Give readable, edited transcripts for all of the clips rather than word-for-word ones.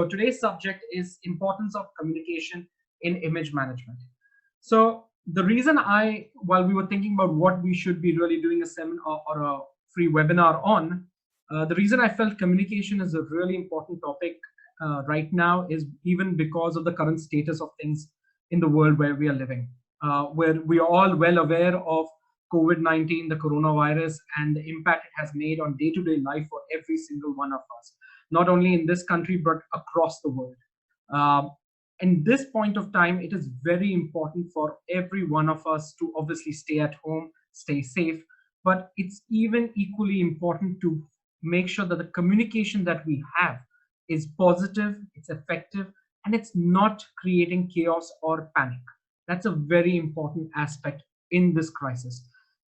So today's subject is importance of communication in image management. So the reason while we were thinking about what we should be really doing a seminar or a free webinar on, the reason I felt communication is a really important topic right now is even because of the current status of things in the world where we are living, where we are all well aware of COVID-19, the coronavirus, and the impact it has made on day-to-day life for every single one of us, not only in this country, but across the world. Um, in this point of time, it is very important for every one of us to obviously stay at home, stay safe, but it's even equally important to make sure that the communication that we have is positive, it's effective, and it's not creating chaos or panic. That's a very important aspect in this crisis.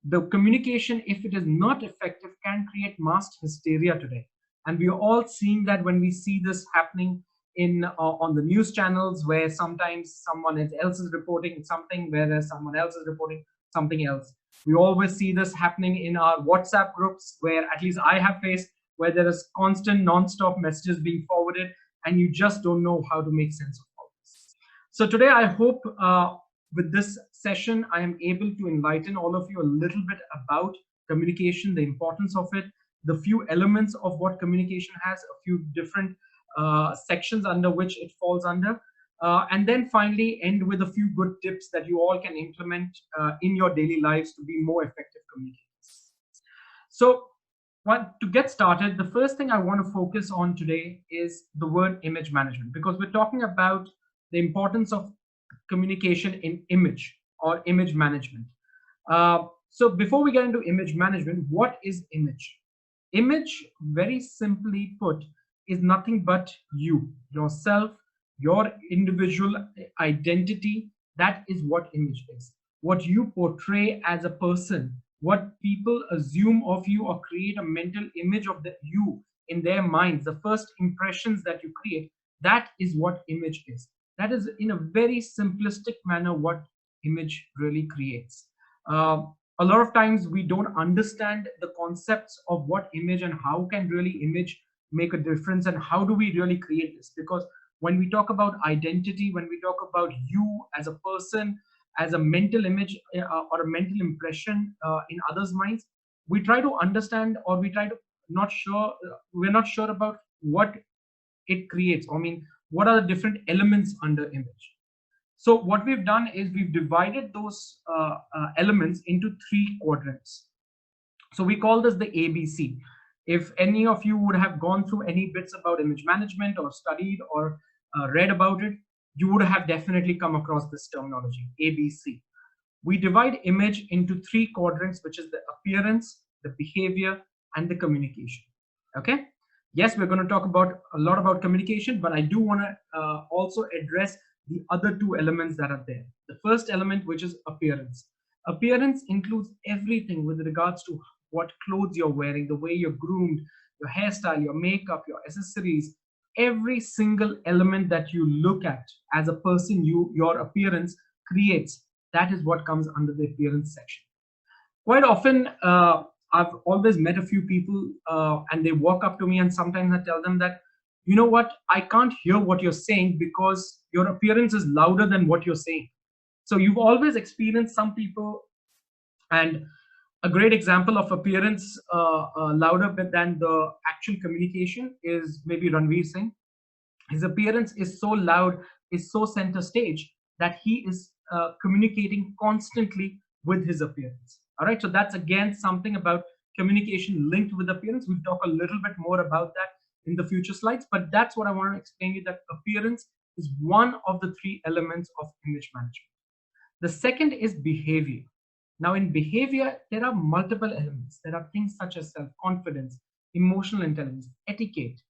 The communication, if it is not effective, can create mass hysteria today. And we are all seeing that when we see this happening in on the news channels, where sometimes someone else is reporting something, whereas someone else is reporting something else. We always see this happening in our WhatsApp groups, where at least I have faced, where there is constant non-stop messages being forwarded, and you just don't know how to make sense of all this. So today, I hope with this session, I am able to enlighten all of you a little bit about communication, the importance of it, the few elements of what communication has, a few different sections under which it falls under, and then finally end with a few good tips that you all can implement in your daily lives to be more effective communicators. So, to get started, the first thing I want to focus on today is the word image management, because we're talking about the importance of communication in image or image management. So before we get into image management, what is image? Image, very simply put, is nothing but you, yourself, your individual identity. That is what image is. What you portray as a person, what people assume of you or create a mental image of you in their minds, the first impressions that you create, that is what image is. That is, in a very simplistic manner, what image really creates. A lot of times we don't understand the concepts of what image and how can really image make a difference, and how do we really create this, because when we talk about identity, when we talk about you as a person, as a mental image or a mental impression in others' minds, we try to understand, or we try to not sure we're not sure about what it creates. I mean, what are the different elements under image? So what we've done is we've divided those elements into three quadrants. So we call this the ABC. If any of you would have gone through any bits about image management or studied or read about it, you would have definitely come across this terminology, ABC. We divide image into three quadrants, which is the appearance, the behavior, and the communication. Okay. Yes, we're going to talk about a lot about communication, but I do want to also address the other two elements that are there. The first element, which is appearance. Appearance includes everything with regards to what clothes you're wearing, the way you're groomed, your hairstyle, your makeup, your accessories, every single element that you look at as a person, your appearance creates. That is what comes under the appearance section. Quite often, I've always met a few people and they walk up to me, and sometimes I tell them that, you know what, I can't hear what you're saying because your appearance is louder than what you're saying. So you've always experienced some people, and a great example of appearance louder than the actual communication is maybe Ranveer Singh. His appearance is so loud, is so center stage, that he is communicating constantly with his appearance. All right, so that's again something about communication linked with appearance. We'll talk a little bit more about that in the future slides, but that's what I want to explain to you, that appearance is one of the three elements of image management. The second is behavior. Now, in behavior, there are multiple elements. There are things such as self-confidence, emotional intelligence, etiquette,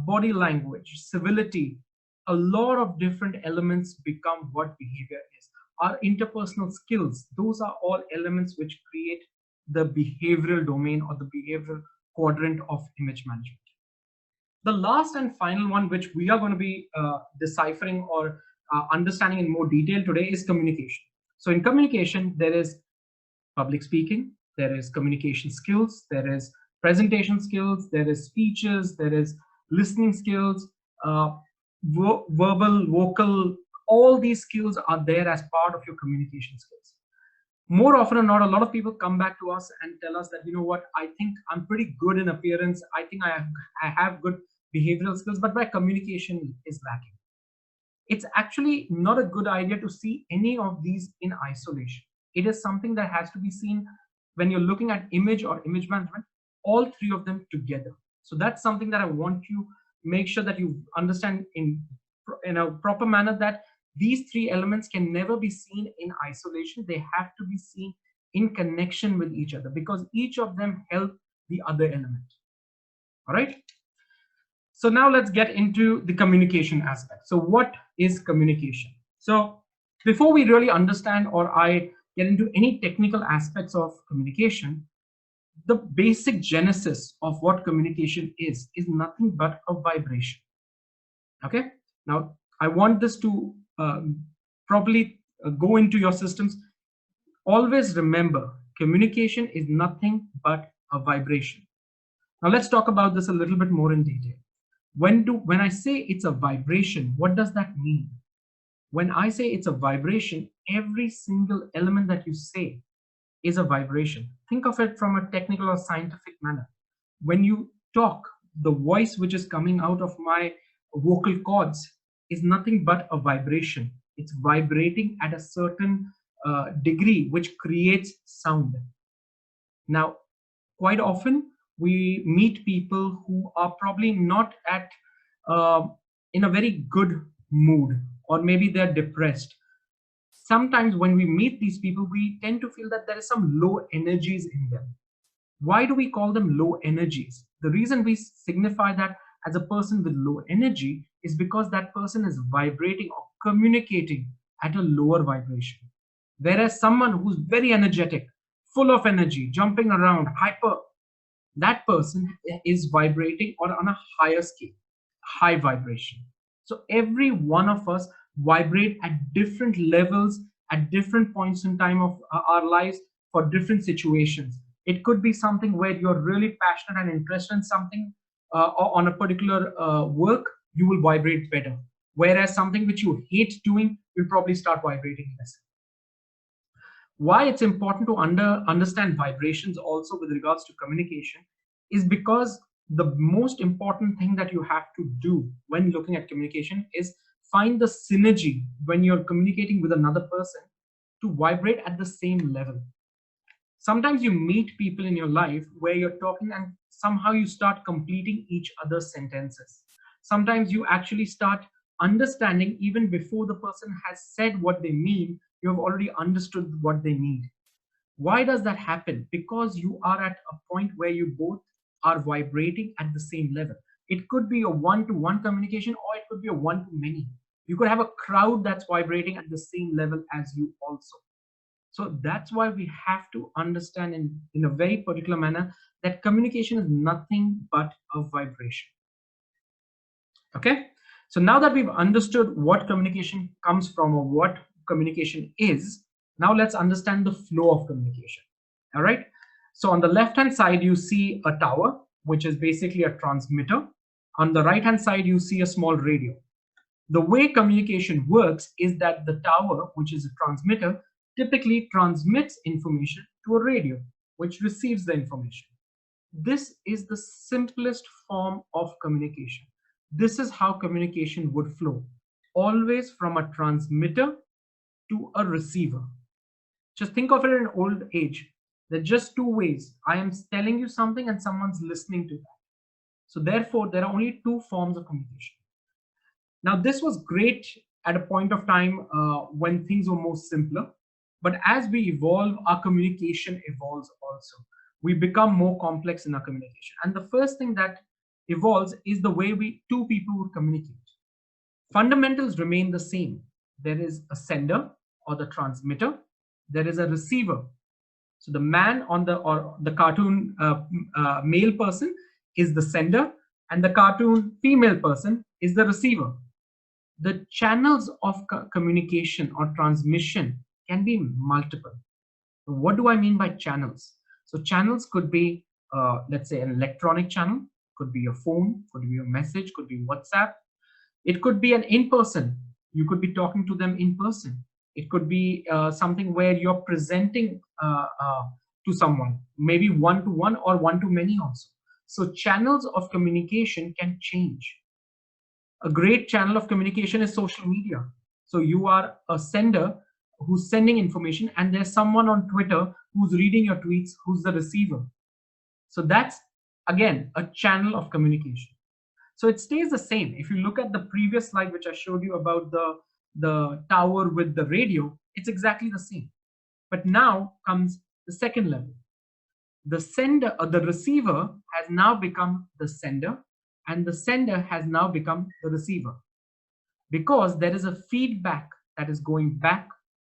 body language, civility. A lot of different elements become what behavior is. Our interpersonal skills, those are all elements which create the behavioral domain or the behavioral quadrant of image management. The last and final one, which we are going to be deciphering or understanding in more detail today, is communication. So in communication, there is public speaking, there is communication skills, there is presentation skills, there is speeches, there is listening skills. verbal, vocal, all these skills are there as part of your communication skills. More often or not, a lot of people come back to us and tell us that, you know what, I think I'm pretty good in appearance. I think I have good behavioral skills, but my communication is lacking. It's actually not a good idea to see any of these in isolation. It is something that has to be seen when you're looking at image or image management, all three of them together. So that's something that I want you make sure that you understand in a proper manner, that these three elements can never be seen in isolation. They have to be seen in connection with each other, because each of them help the other element. All right. So now let's get into the communication aspect. So what is communication? So before we really understand or I get into any technical aspects of communication, the basic genesis of what communication is nothing but a vibration. Okay. Now I want this to properly go into your systems. Always remember, communication is nothing but a vibration. Now let's talk about this a little bit more in detail. When I say it's a vibration, what does that mean? When I say it's a vibration, every single element that you say is a vibration. Think of it from a technical or scientific manner. When you talk, the voice which is coming out of my vocal cords is nothing but a vibration. It's vibrating at a certain degree, which creates sound. Now, quite often we meet people who are probably not at uh, in a very good mood, or maybe they're depressed. Sometimes when we meet these people, we tend to feel that there is some low energies in them. Why do we call them low energies? The reason we signify that as a person with low energy is because that person is vibrating or communicating at a lower vibration. Whereas someone who's very energetic, full of energy, jumping around, hyper, that person is vibrating or on a higher scale, high vibration. So every one of us vibrate at different levels at different points in time of our lives for different situations. It could be something where you're really passionate and interested in something, or on a particular work, you will vibrate better. Whereas something which you hate doing, you'll probably start vibrating less. Why it's important to understand vibrations also with regards to communication is because the most important thing that you have to do when looking at communication is find the synergy when you're communicating with another person to vibrate at the same level. Sometimes you meet people in your life where you're talking and somehow you start completing each other's sentences. Sometimes you actually start understanding even before the person has said what they mean, you have already understood what they need. Why does that happen? Because you are at a point where you both are vibrating at the same level. It could be a one-to-one communication, or it could be a one-to-many. You could have a crowd that's vibrating at the same level as you also. So that's why we have to understand in a very particular manner that communication is nothing but a vibration. Okay. So now that we've understood what communication comes from or what communication is, now let's understand the flow of communication. All right. So on the left hand side, you see a tower, which is basically a transmitter. On the right hand side, you see a small radio. The way communication works is that the tower, which is a transmitter, typically transmits information to a radio, which receives the information. This is the simplest form of communication. This is how communication would flow, always from a transmitter to a receiver. Just think of it in old age. There are just two ways. I am telling you something and someone's listening to that. So therefore, there are only two forms of communication. Now, this was great at a point of time when things were more simpler. But as we evolve, our communication evolves also. We become more complex in our communication. And the first thing that evolves is the way two people would communicate. Fundamentals remain the same. There is a sender or the transmitter. There is a receiver. So the man on the cartoon male person is the sender, and the cartoon female person is the receiver. The channels of communication or transmission can be multiple. What do I mean by channels? So channels could be, let's say, an electronic channel, could be a phone, could be a message, could be WhatsApp. It could be an in-person. You could be talking to them in person. It could be something where you're presenting to someone, maybe one-to-one or one-to-many also. So channels of communication can change. A great channel of communication is social media. So you are a sender who's sending information, and there's someone on Twitter who's reading your tweets, who's the receiver. So that's, again, a channel of communication. So it stays the same. If you look at the previous slide, which I showed you about the tower with the radio, it's exactly the same. But now comes the second level. The sender or the receiver has now become the sender, and the sender has now become the receiver, because there is a feedback that is going back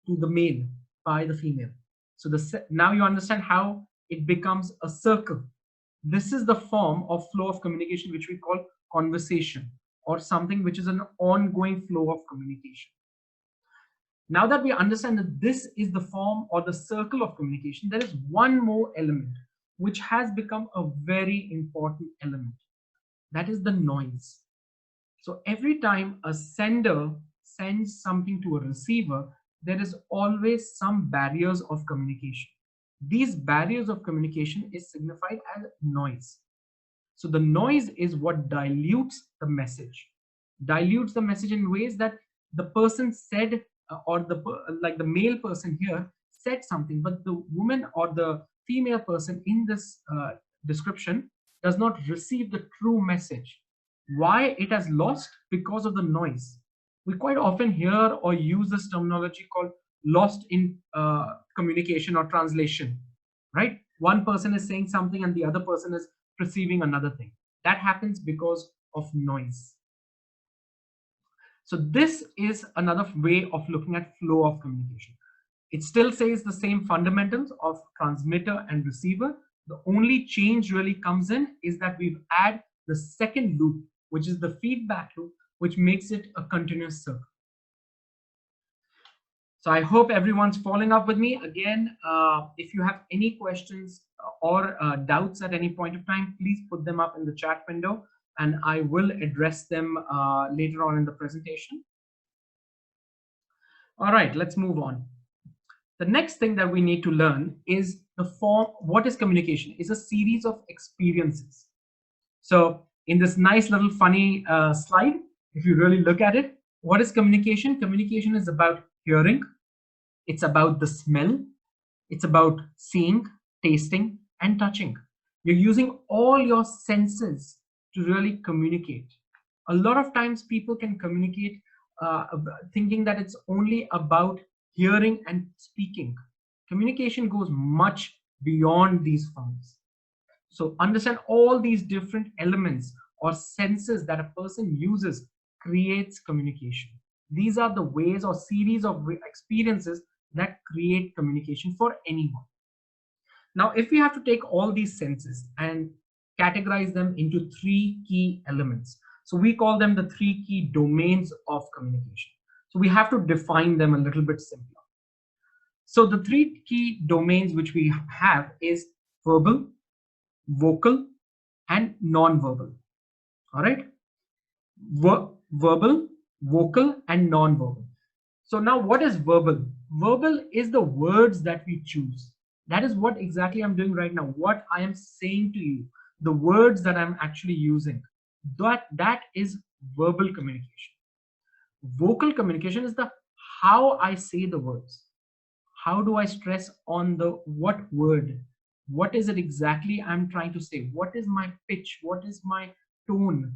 to the male by the female. So now you understand how it becomes a circle. This is the form of flow of communication which we call conversation, or something which is an ongoing flow of communication. Now that we understand that this is the form or the circle of communication, there is one more element which has become a very important element. That is the noise. So every time a sender sends something to a receiver, there is always some barriers of communication. These barriers of communication is signified as noise. So the noise is what dilutes the message. Dilutes the message in ways that the person said, or like the male person here said something, but the woman or the female person in this description does not receive the true message. Why it has lost? Because of the noise. We quite often hear or use this terminology called lost in communication or translation, right? One person is saying something and the other person is perceiving another thing. That happens because of noise. So this is another way of looking at flow of communication. It still says the same fundamentals of transmitter and receiver. The only change really comes in is that we've added the second loop, which is the feedback loop, which makes it a continuous circle. So I hope everyone's following up with me. Again, if you have any questions or doubts at any point of time, please put them up in the chat window, and I will address them later on in the presentation. All right, let's move on. The next thing that we need to learn is the form. What is communication? It's a series of experiences. So in this nice little funny slide, if you really look at it, what is communication? Communication is about hearing. It's about the smell. It's about seeing, tasting, and touching. You're using all your senses to really communicate. A lot of times people can communicate thinking that it's only about hearing and speaking. Communication goes much beyond these forms. So understand all these different elements or senses that a person uses creates communication. These are the ways or series of experiences that create communication for anyone. Now, if we have to take all these senses and categorize them into three key elements, so we call them the three key domains of communication. So we have to define them a little bit simpler. So the three key domains which we have is verbal, vocal, and non-verbal. All right, verbal, vocal, and non-verbal. So now what is verbal? Verbal is the words that we choose. That is what exactly I'm doing right now. What I am saying to you, the words that I'm actually using, that is verbal communication. Vocal communication is the how I say the words. How do I stress on the what word? What is it exactly I'm trying to say? What is my pitch? What is my tone?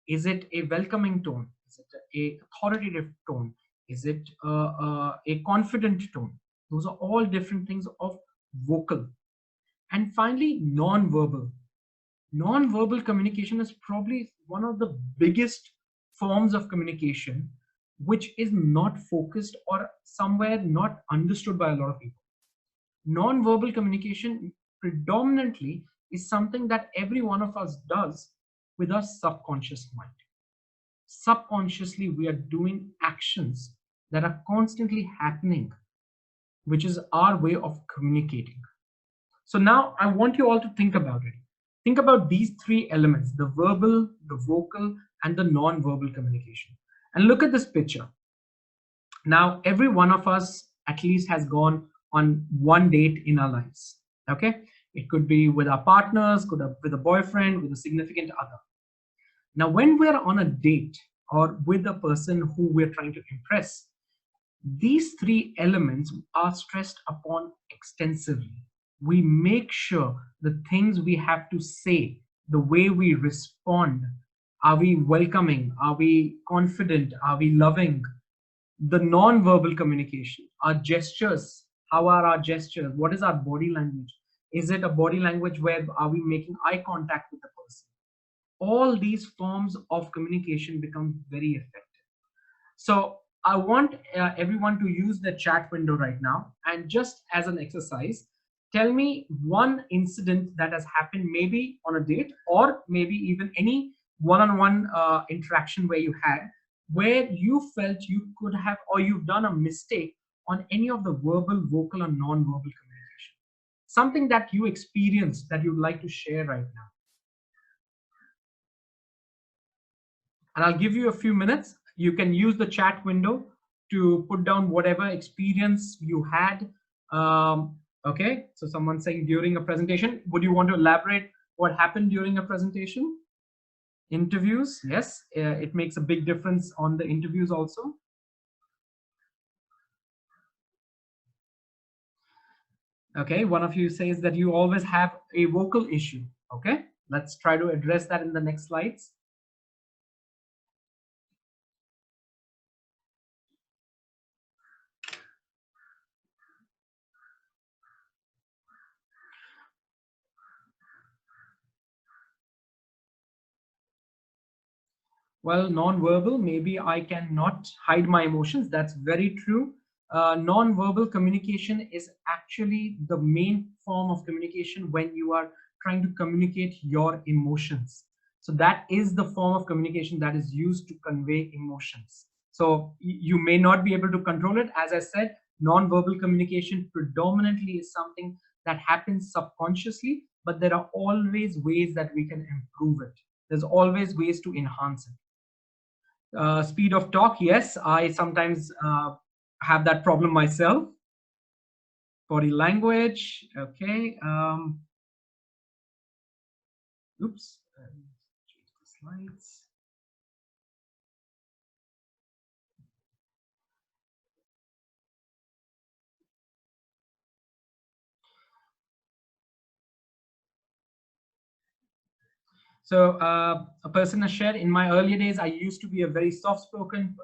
Is it a welcoming tone? Is it a authoritative tone? Is it a confident tone? Those are all different things of vocal. And finally, non-verbal. Non-verbal communication is probably one of the biggest forms of communication which is not focused or somewhere not understood by a lot of people. Non-verbal communication predominantly is something that every one of us does with our subconscious mind. Subconsciously, we are doing actions that are constantly happening, which is our way of communicating. So now I want you all to think about it. Think about these three elements, the verbal, the vocal, and the non-verbal communication. And look at this picture. Now, every one of us at least has gone on one date in our lives. Okay. It could be with our partners, could have with a boyfriend, with a significant other. Now, when we're on a date or with a person who we're trying to impress, these three elements are stressed upon extensively. We make sure the things we have to say, the way we respond, are we welcoming? Are we confident? Are we loving? The non-verbal communication, our gestures, how are our gestures? What is our body language? Is it a body language where are we making eye contact with the person? All these forms of communication become very effective. So I want everyone to use the chat window right now, and just as an exercise, tell me one incident that has happened maybe on a date or maybe even any one-on-one interaction where you had, where you felt you could have or you've done a mistake on any of the verbal, vocal, or non-verbal communication. Something that you experienced that you'd like to share right now. And I'll give you a few minutes. You can use the chat window to put down whatever experience you had. Okay, so someone's saying during a presentation. Would you want to elaborate what happened during a presentation? Interviews, yes, it makes a big difference on the interviews also. Okay, one of you says that you always have a vocal issue. Okay, let's try to address that in the next slides. Well, non-verbal, maybe I cannot hide my emotions. That's very true. Non-verbal communication is actually the main form of communication when you are trying to communicate your emotions. So that is the form of communication that is used to convey emotions. So you may not be able to control it. As I said, non-verbal communication predominantly is something that happens subconsciously, but there are always ways that we can improve it. There's always ways to enhance it. Speed of talk, yes, I sometimes have that problem myself. Body language, okay. Oops, change the slides. So a person has shared, in my earlier days, I used to be a very soft-spoken.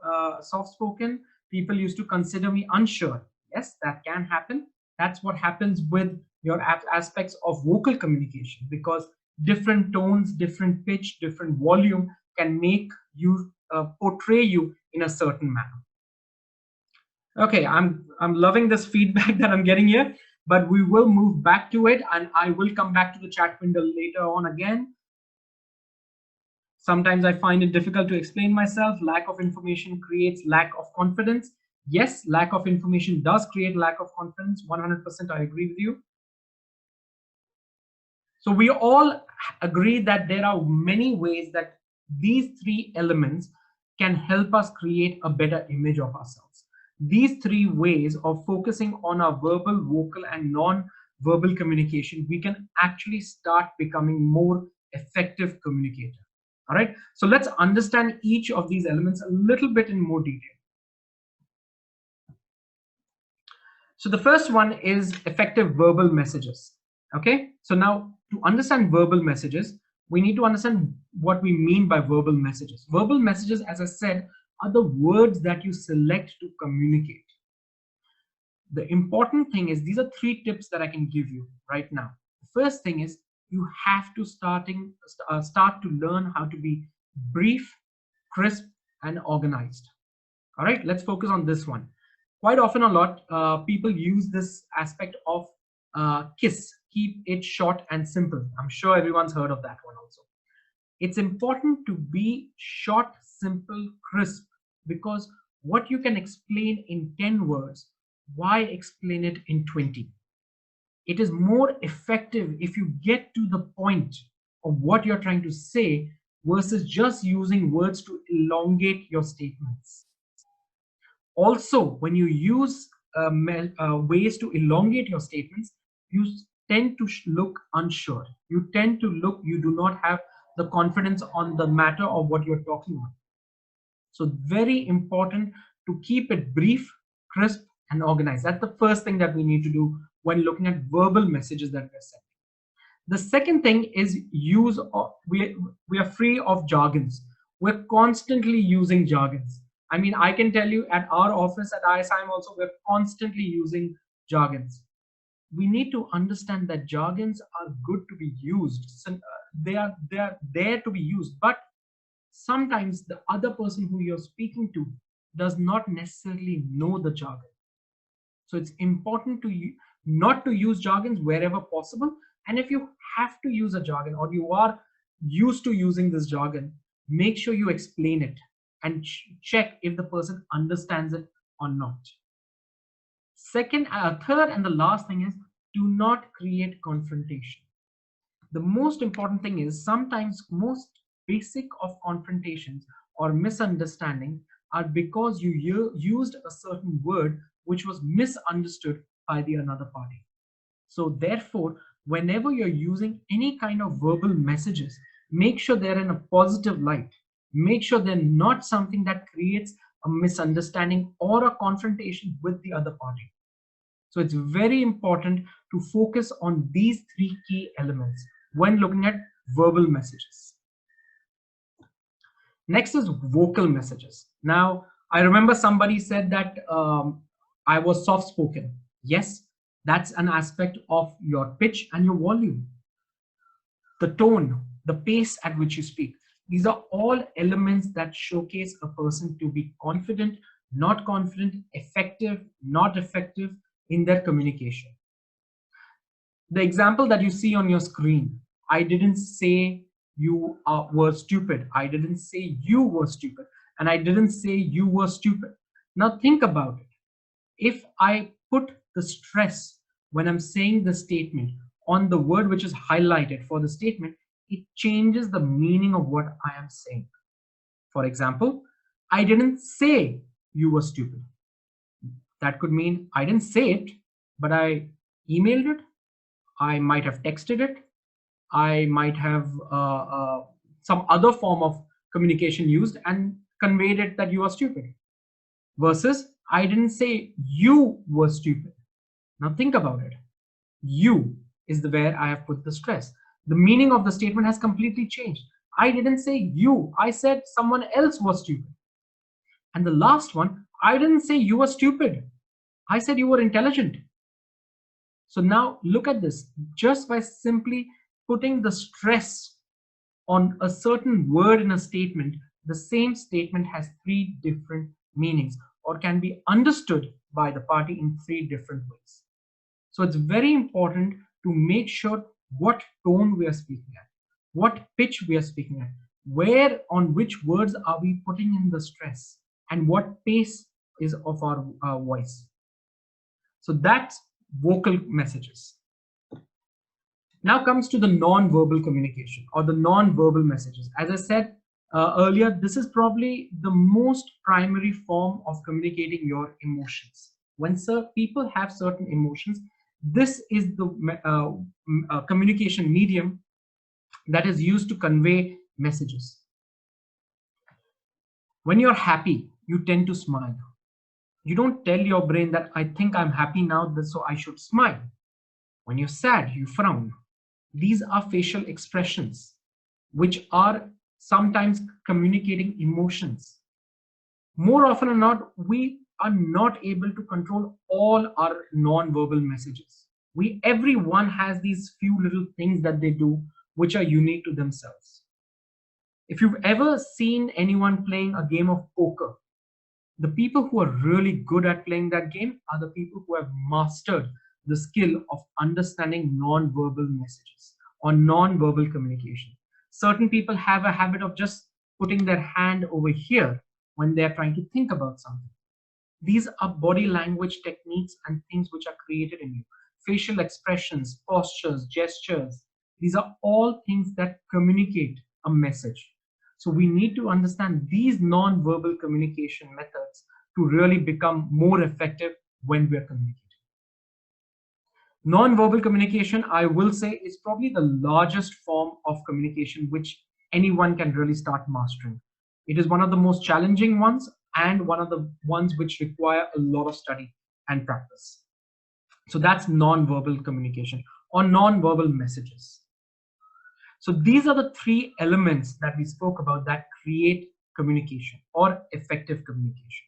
People used to consider me unsure. Yes, that can happen. That's what happens with your aspects of vocal communication, because different tones, different pitch, different volume can make you portray you in a certain manner. Okay, I'm loving this feedback that I'm getting here, but we will move back to it, and I will come back to the chat window later on again. Sometimes I find it difficult to explain myself. Lack of information creates lack of confidence. Yes, lack of information does create lack of confidence. 100% I agree with you. So we all agree that there are many ways that these three elements can help us create a better image of ourselves. These three ways of focusing on our verbal, vocal, and non-verbal communication, we can actually start becoming more effective communicator. All right, so let's understand each of these elements a little bit in more detail. So the first one is effective verbal messages. Okay, so now to understand verbal messages, we need to understand what we mean by verbal messages. Verbal messages, as I said, are the words that you select to communicate. The important thing is, these are three tips that I can give you right now. The first thing is, you have to start to learn how to be brief, crisp, and organized. All right, let's focus on this one. Quite often, a lot people use this aspect of KISS, keep it short and simple. I'm sure everyone's heard of that one also. It's important to be short, simple, crisp, because what you can explain in 10 words, why explain it in 20? It is more effective if you get to the point of what you're trying to say versus just using words to elongate your statements. Also, when you use ways to elongate your statements, you tend to look unsure. You tend to look, you do not have the confidence on the matter of what you're talking about. So very important to keep it brief, crisp, and organized. That's the first thing that we need to do when looking at verbal messages that we're sending. The second thing is we are free of jargons. We're constantly using jargons. I mean, I can tell you at our office at ISIM also, we're constantly using jargons. We need to understand that jargons are good to be used. So, they are there to be used, but sometimes the other person who you're speaking to does not necessarily know the jargon. So it's important to not to use jargons wherever possible. And if you have to use a jargon or you are used to using this jargon, make sure you explain it and check if the person understands it or not. Third, and the last thing is, do not create confrontation. The most important thing is, sometimes most basic of confrontations or misunderstanding are because you used a certain word which was misunderstood by the another party. So therefore, whenever you're using any kind of verbal messages, make sure they're in a positive light. Make sure they're not something that creates a misunderstanding or a confrontation with the other party. So it's very important to focus on these three key elements when looking at verbal messages. Next is vocal messages. Now, I remember somebody said that I was soft spoken. Yes, that's an aspect of your pitch and your volume, the tone, the pace at which you speak. These are all elements that showcase a person to be confident, not confident, effective, not effective in their communication. The example that you see on your screen, I didn't say you were stupid. I didn't say you were stupid. And I didn't say you were stupid. Now think about it. If I put the stress when I'm saying the statement on the word which is highlighted for the statement, it changes the meaning of what I am saying. For example, I didn't say you were stupid. That could mean I didn't say it, but I emailed it. I might have texted it. I might have some other form of communication used and conveyed it that you are stupid. Versus, I didn't say you were stupid. Now think about it. You is the where I have put the stress. The meaning of the statement has completely changed. I didn't say you. I said someone else was stupid. And the last one, I didn't say you were stupid. I said you were intelligent. So now look at this. Just by simply putting the stress on a certain word in a statement, the same statement has three different meanings or can be understood by the party in three different ways. So it's very important to make sure what tone we are speaking at, what pitch we are speaking at, where on which words are we putting in the stress, and what pace is of our voice. So that's vocal messages. Now comes to the non-verbal communication or the non-verbal messages. As I said earlier, this is probably the most primary form of communicating your emotions. When people have certain emotions, this is the communication medium that is used to convey messages. When you're happy, you tend to smile. You don't tell your brain that I think I'm happy now, so I should smile. When you're sad, you frown. These are facial expressions, which are sometimes communicating emotions. More often than not, we are not able to control all our non-verbal messages. Everyone has these few little things that they do which are unique to themselves. If you've ever seen anyone playing a game of poker, the people who are really good at playing that game are the people who have mastered the skill of understanding non-verbal messages or non-verbal communication. Certain people have a habit of just putting their hand over here when they're trying to think about something. These are body language techniques and things which are created in you. Facial expressions, postures, gestures. These are all things that communicate a message. So we need to understand these non-verbal communication methods to really become more effective when we're communicating. Non-verbal communication, I will say, is probably the largest form of communication which anyone can really start mastering. It is one of the most challenging ones and one of the ones which require a lot of study and practice. So that's non-verbal communication or non-verbal messages. So these are the three elements that we spoke about that create communication or effective communication.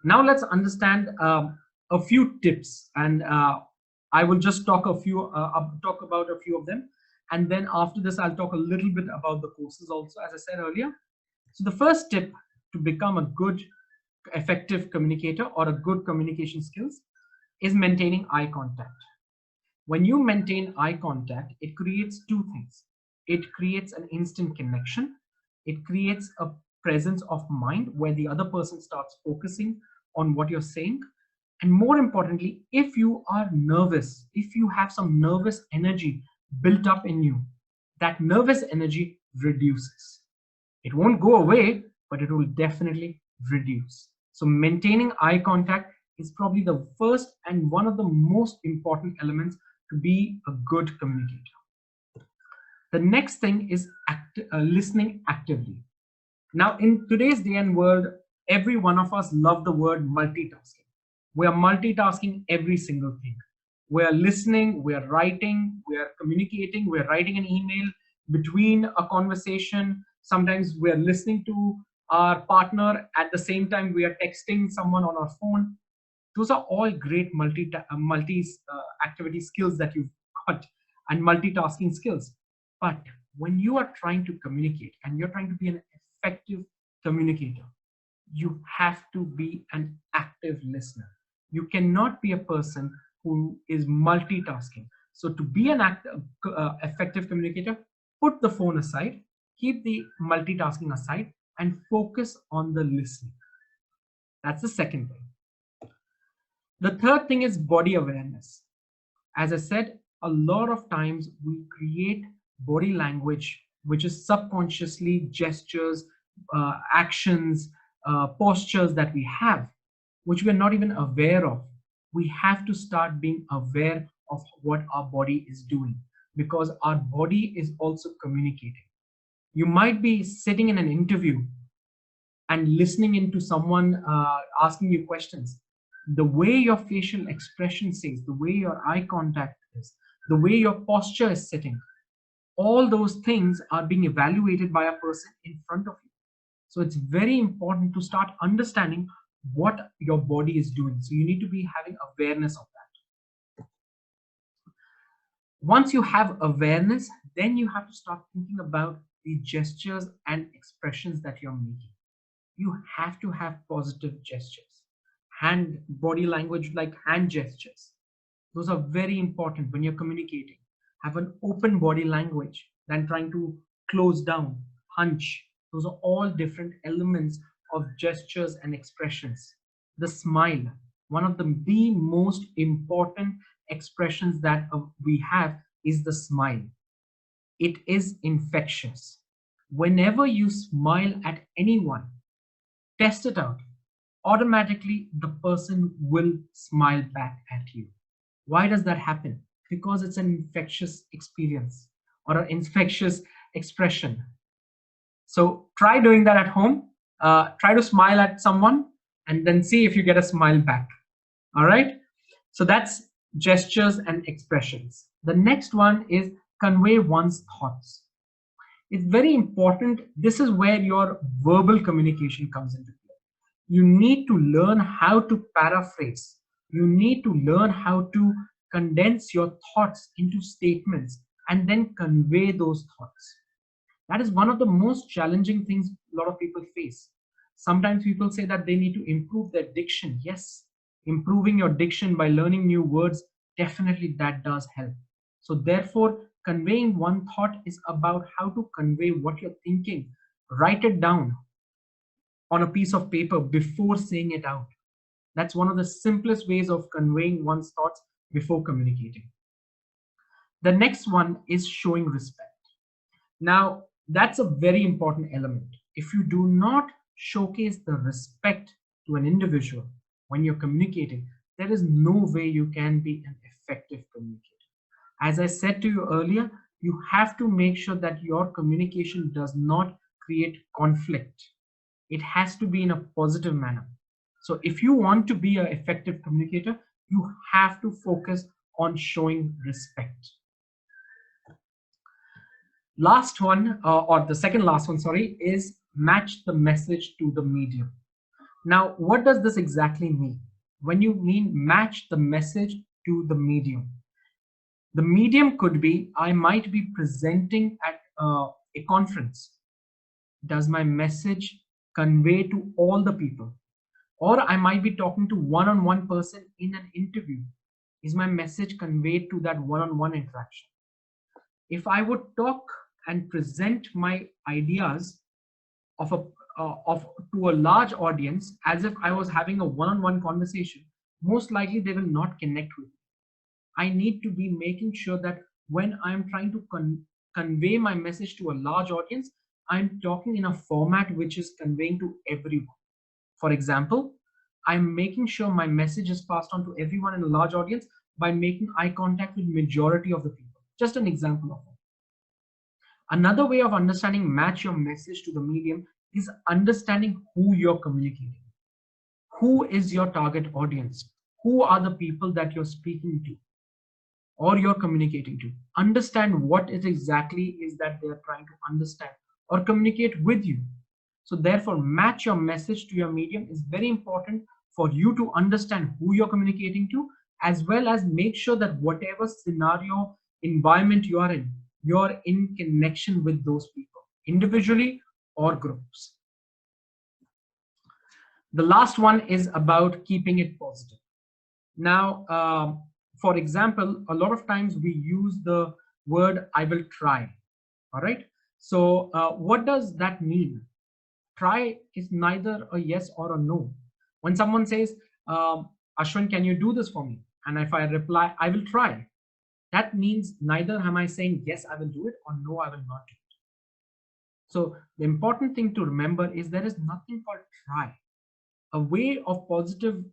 Now let's understand a few tips, and I will just talk talk about a few of them, and then after this I'll talk a little bit about the courses also, as I said earlier. So the first tip to become a good, effective communicator or a good communication skills is maintaining eye contact. When you maintain eye contact, it creates two things. It creates an instant connection. It creates a presence of mind where the other person starts focusing on what you're saying. And more importantly, if you are nervous, if you have some nervous energy built up in you, that nervous energy reduces. It won't go away, but it will definitely reduce. So maintaining eye contact is probably the first and one of the most important elements to be a good communicator. The next thing is listening actively. Now, in today's day and world, every one of us love the word multitasking. We are multitasking every single thing. We are listening, we are writing, we are communicating, we are writing an email between a conversation. Sometimes we are listening to our partner at the same time we are texting someone on our phone. Those are all great activity skills that you've got and multitasking skills. But when you are trying to communicate and you're trying to be an effective communicator, you have to be an active listener. You cannot be a person who is multitasking. So to be an effective communicator, put the phone aside, keep the multitasking aside, and focus on the listening. That's the second thing. The third thing is body awareness. As I said, a lot of times we create body language, which is subconsciously gestures, actions, postures that we have, which we're not even aware of. We have to start being aware of what our body is doing, because our body is also communicating. You might be sitting in an interview and listening into someone asking you questions. The way your facial expression says, the way your eye contact is, the way your posture is sitting, all those things are being evaluated by a person in front of you. So it's very important to start understanding what your body is doing. So you need to be having awareness of that. Once you have awareness, then you have to start thinking about the gestures and expressions that you're making. You have to have positive gestures. Body language like hand gestures. Those are very important when you're communicating. Have an open body language than trying to close down, hunch. Those are all different elements of gestures and expressions. The smile, one of the most important expressions that we have is the smile. It is infectious. Whenever you smile at anyone, test it out. Automatically, the person will smile back at you. Why does that happen? Because it's an infectious experience or an infectious expression. So try doing that at home. Try to smile at someone and then see if you get a smile back. All right. So that's gestures and expressions. The next one is convey one's thoughts. It's very important. This is where your verbal communication comes into play. You need to learn how to paraphrase. You need to learn how to condense your thoughts into statements and then convey those thoughts. That is one of the most challenging things a lot of people face. Sometimes people say that they need to improve their diction. Yes, improving your diction by learning new words, definitely that does help. So therefore, conveying one thought is about how to convey what you're thinking. Write it down on a piece of paper before saying it out. That's one of the simplest ways of conveying one's thoughts before communicating. The next one is showing respect. Now, That's a very important element. If you do not showcase the respect to an individual when you're communicating, there is no way you can be an effective communicator. As I said to you earlier, you have to make sure that your communication does not create conflict. It has to be in a positive manner. So if you want to be an effective communicator, you have to focus on showing respect. Last one, or the second last one, sorry, is match the message to the medium. Now, what does this exactly mean? When you mean match the message to the medium, the medium could be, I might be presenting at a conference. Does my message convey to all the people? Or I might be talking to one-on-one person in an interview. Is my message conveyed to that one-on-one interaction? If I would talk and present my ideas of a of to a large audience as if I was having a one-on-one conversation, most likely they will not connect with me. I need to be making sure that when I'm trying to convey my message to a large audience, I'm talking in a format which is conveying to everyone. For example, I'm making sure my message is passed on to everyone in a large audience by making eye contact with majority of the people. Just an example of it. Another way of understanding match your message to the medium is understanding who you're communicating. Who is your target audience? Who are the people that you're speaking to or you're communicating to? Understand what it exactly is that they're trying to understand or communicate with you. So therefore, match your message to your medium is very important for you to understand who you're communicating to, as well as make sure that whatever scenario, environment you're in connection with those people, individually or groups. The last one is about keeping it positive. Now, for example, a lot of times we use the word I will try. All right. So what does that mean? Try is neither a yes or a no. When someone says, Ashwin, can you do this for me? And if I reply, I will try, that means neither am I saying, yes, I will do it, or no, I will not do it. So the important thing to remember is there is nothing called try. A way of positive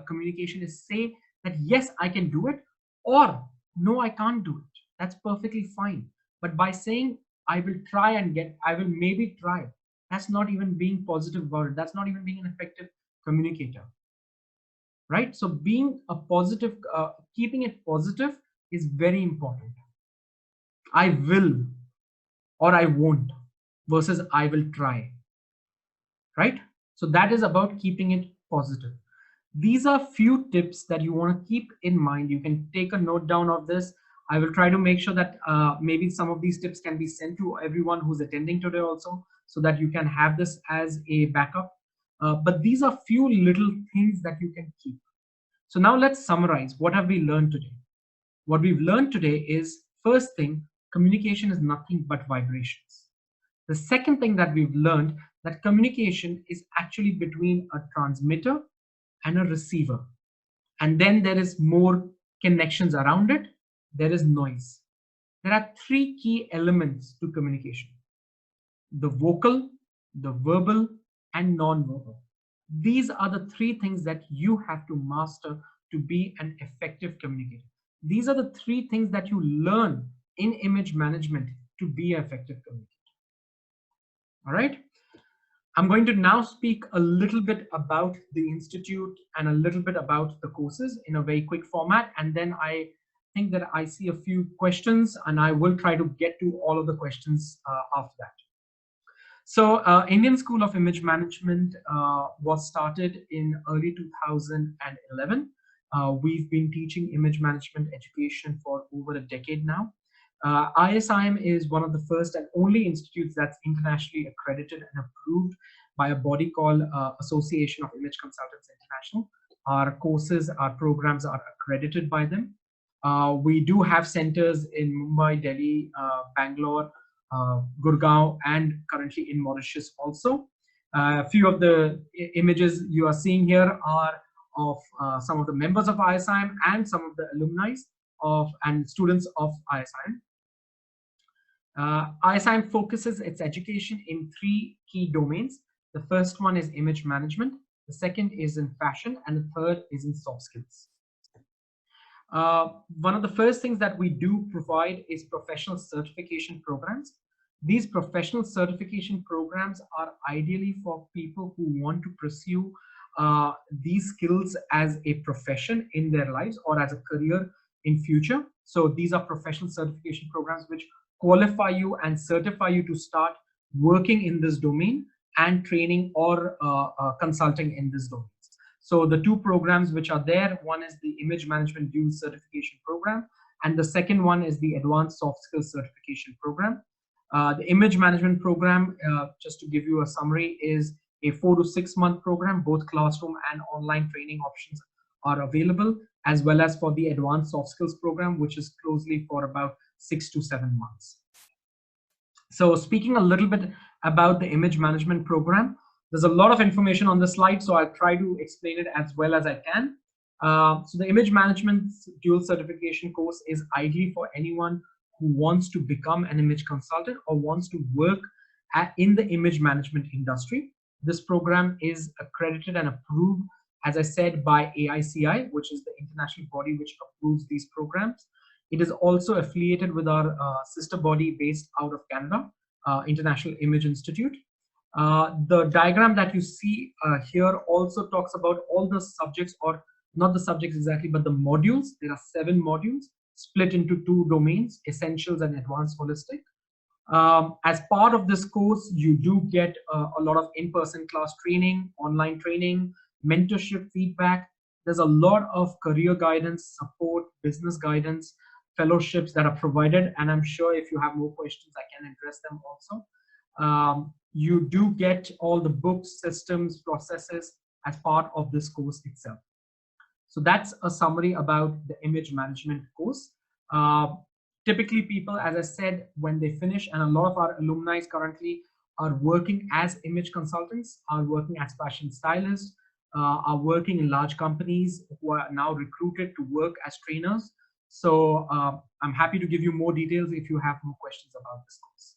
communication is say that, yes, I can do it, or no, I can't do it. That's perfectly fine. But by saying, I will try and I will maybe try, that's not even being positive about it. That's not even being an effective communicator, right? So being a positive, keeping it positive is very important. I will or I won't versus I will try, right? So that is about keeping it positive. These are few tips that you want to keep in mind. You can take a note down of this. I will try to make sure that maybe some of these tips can be sent to everyone who's attending today also, so that you can have this as a backup. But these are few little things that you can keep. So now let's summarize. What have we learned today? What we've learned today is, first thing, communication is nothing but vibrations. The second thing that we've learned, that communication is actually between a transmitter and a receiver. And then there is more connections around it. There is noise. There are three key elements to communication: the vocal, the verbal, and non-verbal. These are the three things that you have to master to be an effective communicator. These are the three things that you learn in image management to be an effective communicator. All right. I'm going to now speak a little bit about the institute and a little bit about the courses in a very quick format. And then I think that I see a few questions, and I will try to get to all of the questions after that. So Indian School of Image Management was started in early 2011. We've been teaching image management education for over a decade now. ISIM is one of the first and only institutes that's internationally accredited and approved by a body called Association of Image Consultants International. Our courses, our programs are accredited by them. We do have centers in Mumbai, Delhi, Bangalore, Gurgaon, and currently in Mauritius also. A few of the images you are seeing here are of some of the members of ISIM and some of the alumni of and students of ISIM. AICI focuses its education in three key domains. The first one is image management, the second is in fashion, and the third is in soft skills. One of the first things that we do provide is professional certification programs. These professional certification programs are ideally for people who want to pursue these skills as a profession in their lives or as a career in future. So these are professional certification programs which qualify you and certify you to start working in this domain and training or consulting in this domain. So the two programs which are there, one is the Image Management Dual Certification Program, and the second one is the Advanced Soft Skills Certification Program. The Image Management Program, just to give you a summary, is a 4 to 6 month program. Both classroom and online training options are available, as well as for the Advanced Soft Skills Program, which is closely for about 6 to 7 months. So speaking a little bit about the Image Management Program, there's a lot of information on the slide, so I'll try to explain it as well as I can. So the Image Management Dual Certification course is ideally for anyone who wants to become an image consultant or wants to work in the image management industry. This program is accredited and approved, as I said, by AICI, which is the international body which approves these programs. It is also affiliated with our sister body based out of Canada, International Image Institute. The diagram that you see here also talks about all the subjects, or not the subjects exactly, but the modules. There are 7 modules split into 2 domains, essentials and advanced holistic. As part of this course, you do get a lot of in-person class training, online training, mentorship, feedback. There's a lot of career guidance, support, business guidance, fellowships that are provided. And I'm sure if you have more questions, I can address them also. You do get all the books, systems, processes as part of this course itself. So that's a summary about the image management course. Typically people, as I said, when they finish, and a lot of our alumni currently are working as image consultants, are working as fashion stylists, are working in large companies who are now recruited to work as trainers. So I'm happy to give you more details if you have more questions about this course.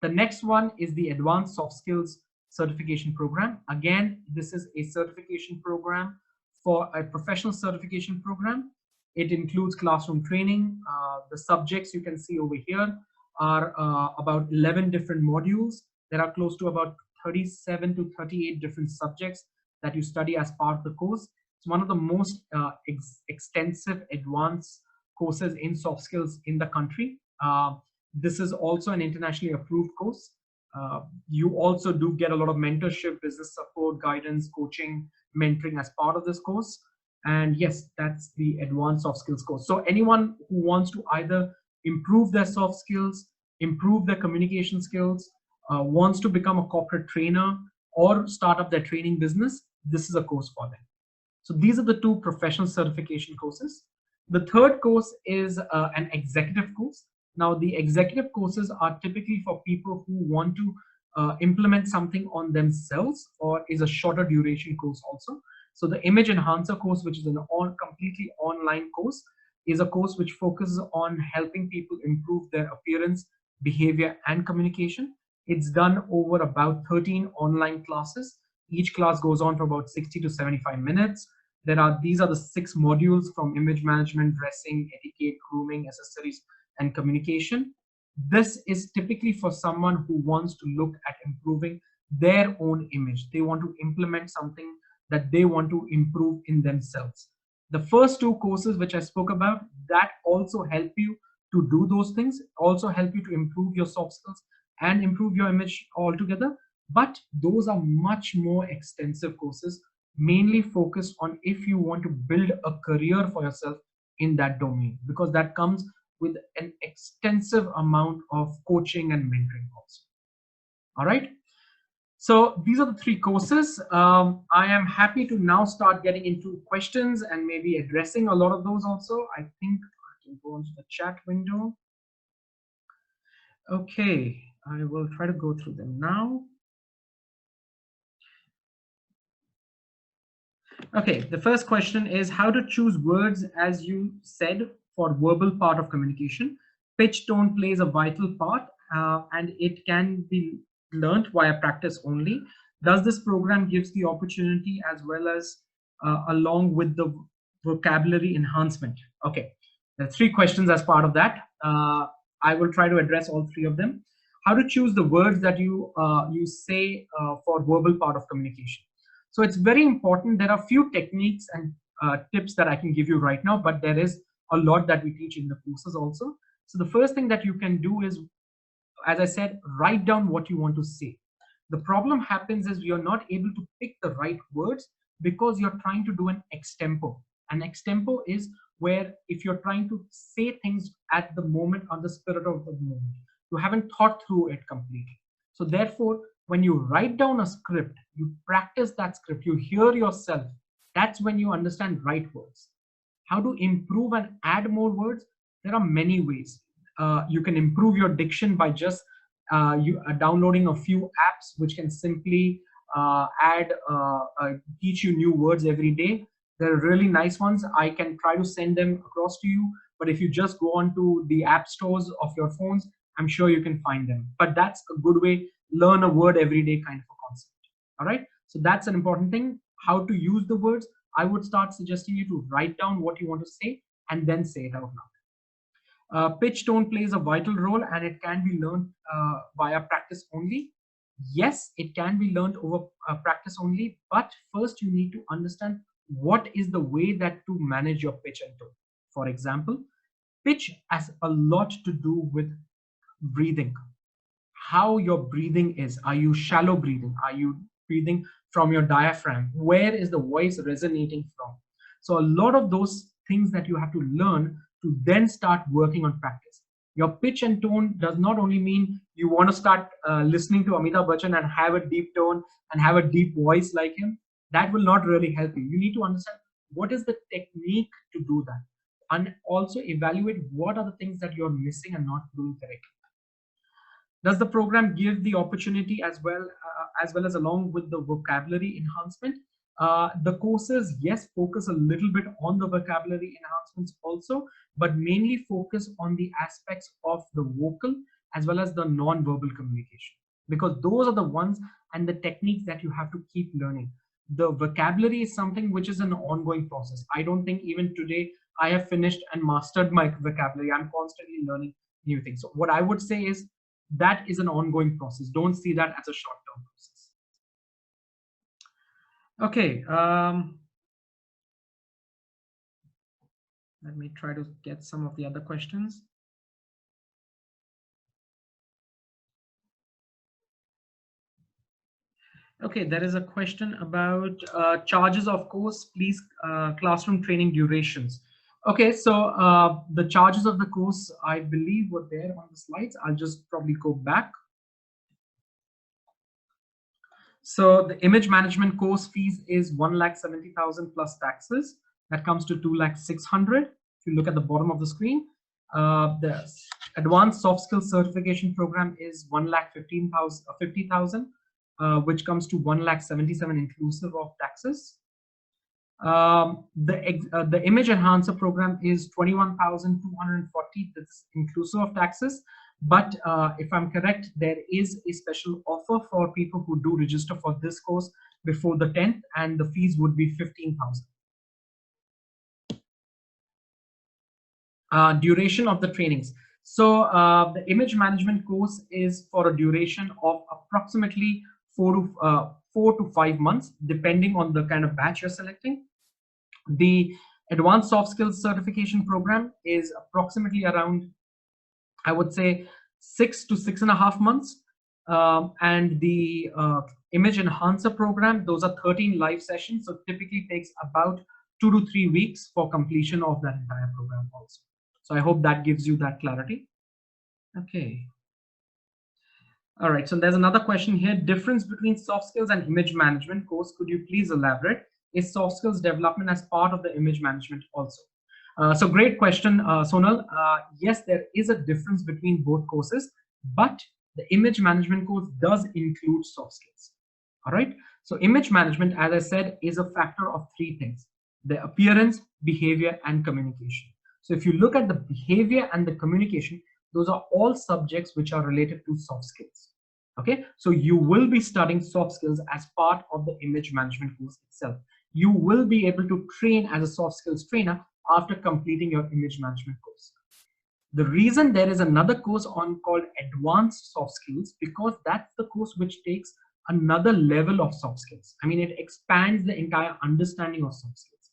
The next one is the Advanced Soft Skills Certification Program. Again, this is a certification program for a professional certification program. It includes classroom training. The subjects you can see over here are about 11 different modules. There are close to about 37 to 38 different subjects that you study as part of the course. It's one of the most extensive advanced courses in soft skills in the country. This is also an internationally approved course. You also do get a lot of mentorship, business support, guidance, coaching, mentoring as part of this course. And yes, that's the Advanced Soft Skills course. So anyone who wants to either improve their soft skills, improve their communication skills, wants to become a corporate trainer or start up their training business, this is a course for them. So these are the 2 professional certification courses. The third course is an executive course. Now, the executive courses are typically for people who want to implement something on themselves, or is a shorter duration course also. So the Image Enhancer course, which is an completely online course, is a course which focuses on helping people improve their appearance, behavior, and communication. It's done over about 13 online classes. Each class goes on for about 60 to 75 minutes. These are the 6 modules from image management, dressing, etiquette, grooming, accessories, and communication. This is typically for someone who wants to look at improving their own image. They want to implement something that they want to improve in themselves. The first 2 courses which I spoke about, that also help you to do those things, also help you to improve your soft skills and improve your image altogether. But those are much more extensive courses, mainly focused on if you want to build a career for yourself in that domain, because that comes with an extensive amount of coaching and mentoring also. All right. So these are the 3 courses. I am happy to now start getting into questions and maybe addressing a lot of those also. I think I can go into the chat window. Okay, I will try to go through them now. Okay, the first question is how to choose words, as you said, for verbal part of communication. Pitch tone plays a vital part, and it can be learned via practice only. Does this program gives the opportunity as well as along with the vocabulary enhancement? Okay, there are three questions as part of that. I will try to address all three of them. How to choose the words that you say for verbal part of communication. So it's very important. There are few techniques and tips that I can give you right now, but there is a lot that we teach in the courses also. So the first thing that you can do is, as I said, write down what you want to say. The problem happens is you're not able to pick the right words because you're trying to do an extempo. An extempo is where if you're trying to say things at the moment, on the spirit of the moment, you haven't thought through it completely. So therefore, when you write down a script, you practice that script, you hear yourself, that's when you understand right words. How to improve and add more words? There are many ways. You can improve your diction by just downloading a few apps which can simply teach you new words every day. There are really nice ones. I can try to send them across to you, but if you just go on to the app stores of your phones, I'm sure you can find them. But that's a good way, learn a word every day kind of a concept. All right, so that's an important thing. How to use the words? I would start suggesting you to write down what you want to say and then say it out loud. Pitch tone plays a vital role, and it can be learned via practice only. Yes, it can be learned over practice only, but first you need to understand what is the way that to manage your pitch and tone. For example, pitch has a lot to do with breathing. How your breathing is. Are you shallow breathing? Are you breathing from your diaphragm? Where is the voice resonating from? So a lot of those things that you have to learn to then start working on practice. Your pitch and tone does not only mean you want to start listening to Amitabh Bachchan and have a deep tone and have a deep voice like him. That will not really help you. You need to understand what is the technique to do that, and also evaluate what are the things that you're missing and not doing correctly. Does the program give the opportunity as well as along with the vocabulary enhancement? The courses, yes, focus a little bit on the vocabulary enhancements also, but mainly focus on the aspects of the vocal as well as the non-verbal communication, because those are the ones and the techniques that you have to keep learning. The vocabulary is something which is an ongoing process. I don't think even today I have finished and mastered my vocabulary. I'm constantly learning new things. So what I would say is that is an ongoing process. Don't see that as a short-term process. Okay. Let me try to get some of the other questions. Okay, there is a question about charges of course, please, classroom training durations. Okay, so the charges of the course, I believe, were there on the slides. I'll just probably go back. So the image management course fees is 1,70,000 plus taxes. That comes to 2,600,000. If you look at the bottom of the screen, the advanced soft skills certification program is 1,50,000, which comes to 1,77,000 inclusive of taxes. The image enhancer program is 21,240. That's inclusive of taxes. But if I'm correct, there is a special offer for people who do register for this course before the 10th, and the fees would be 15,000. Duration of the trainings. So the image management course is for a duration of approximately 4 to 5 months, depending on the kind of batch you're selecting. The advanced soft skills certification program is approximately around, I would say, 6 to 6.5 months. And the image enhancer program, those are 13 live sessions. So typically takes about 2 to 3 weeks for completion of that entire program also. So I hope that gives you that clarity. Okay. All right, so there's another question here. Difference between soft skills and image management course. Could you please elaborate? Is soft skills development as part of the image management also? So great question, Sonal. Yes, there is a difference between both courses, but the image management course does include soft skills. All right. So image management, as I said, is a factor of 3 things: the appearance, behavior, and communication. So if you look at the behavior and the communication, those are all subjects which are related to soft skills. Okay, so you will be studying soft skills as part of the image management course itself. You will be able to train as a soft skills trainer after completing your image management course. The reason there is another course on called advanced soft skills, because that's the course which takes another level of soft skills. I mean, it expands the entire understanding of soft skills.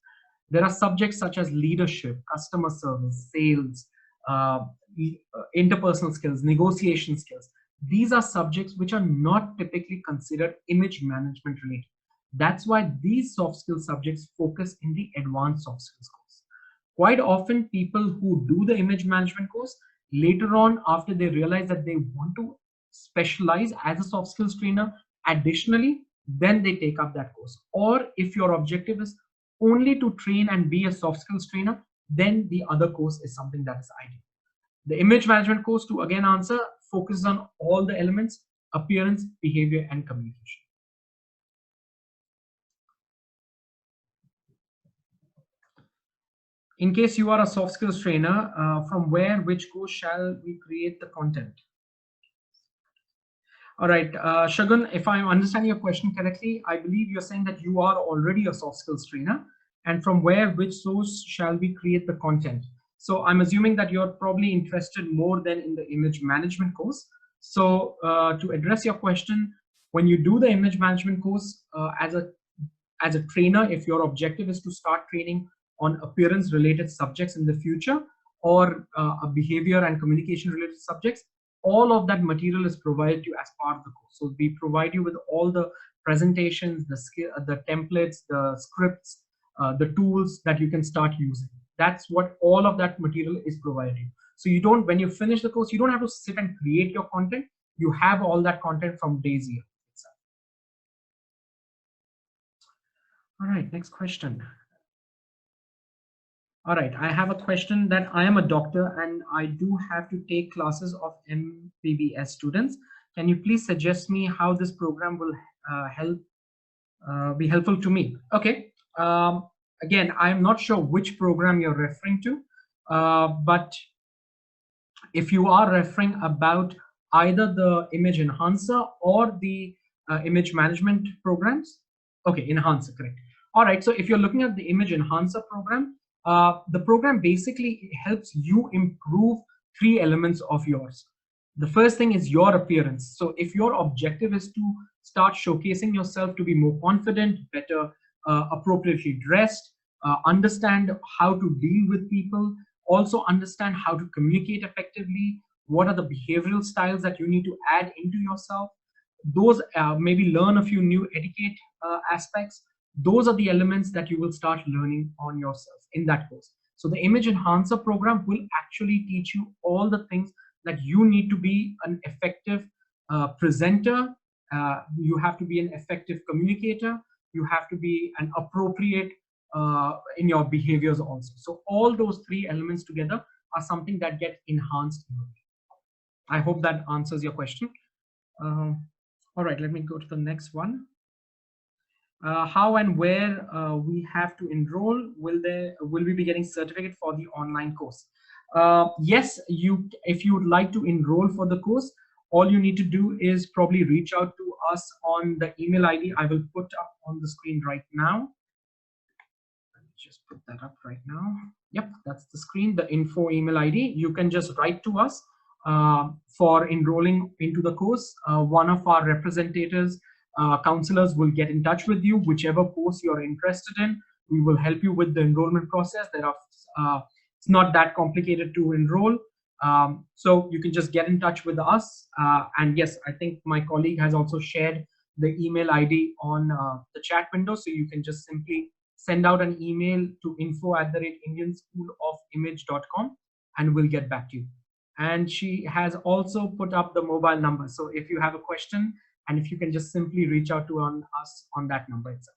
There are subjects such as leadership, customer service, sales, uh, interpersonal skills, negotiation skills. These are subjects which are not typically considered image management related. That's why these soft skill subjects focus in the advanced soft skills course. Quite often, people who do the image management course, later on, after they realize that they want to specialize as a soft skills trainer, additionally, then they take up that course. Or if your objective is only to train and be a soft skills trainer, then the other course is something that is ideal. The image management course, to again answer, focuses on all the elements: appearance, behavior, and communication. In case you are a soft skills trainer, from where, which course shall we create the content? All right, Shagun, if I'm understanding your question correctly, I believe you're saying that you are already a soft skills trainer, and from where, which source shall we create the content? So I'm assuming that you're probably interested more than in the image management course. So to address your question, when you do the image management course as a trainer, if your objective is to start training on appearance related subjects in the future, or a behavior and communication related subjects, all of that material is provided to you as part of the course. So we provide you with all the presentations, the templates, the scripts, the tools that you can start using. That's what all of that material is provided you. So you don't, when you finish the course, you don't have to sit and create your content. You have all that content from day zero itself. All right, next question. All right, I have a question that I am a doctor and I do have to take classes of MBBS students. Can you please suggest me how this program will be helpful to me? Okay. Again, I'm not sure which program you're referring to, but if you are referring about either the image enhancer or the image management programs, okay, enhancer, correct. All right, so if you're looking at the image enhancer program, the program basically helps you improve three elements of yours. The first thing is your appearance. So if your objective is to start showcasing yourself to be more confident, better, appropriately dressed, understand how to deal with people, also understand how to communicate effectively, what are the behavioral styles that you need to add into yourself, those maybe learn a few new etiquette aspects. Those are the elements that you will start learning on yourself in that course. So the image enhancer program will actually teach you all the things that you need to be an effective presenter. You have to be an effective communicator. You have to be an appropriate in your behaviors also. So all those three elements together are something that get enhanced. I hope that answers your question. All right, let me go to the next one. How and where we have to enroll? Will we be getting certificate for the online course? Yes, if you would like to enroll for the course, all you need to do is probably reach out to us on the email ID I will put up on the screen right now. Let me just put that up right now. Yep, that's the screen, the info email ID. You can just write to us for enrolling into the course. One of our representatives, counselors will get in touch with you, whichever course you're interested in. We will help you with the enrollment process. It's not that complicated to enroll. So you can just get in touch with us. And yes, I think my colleague has also shared the email ID on the chat window. So you can just simply send out an email to info@indianschoolofimage.com and we'll get back to you. And she has also put up the mobile number. So if you have a question, and if you can just simply reach out to us on that number itself.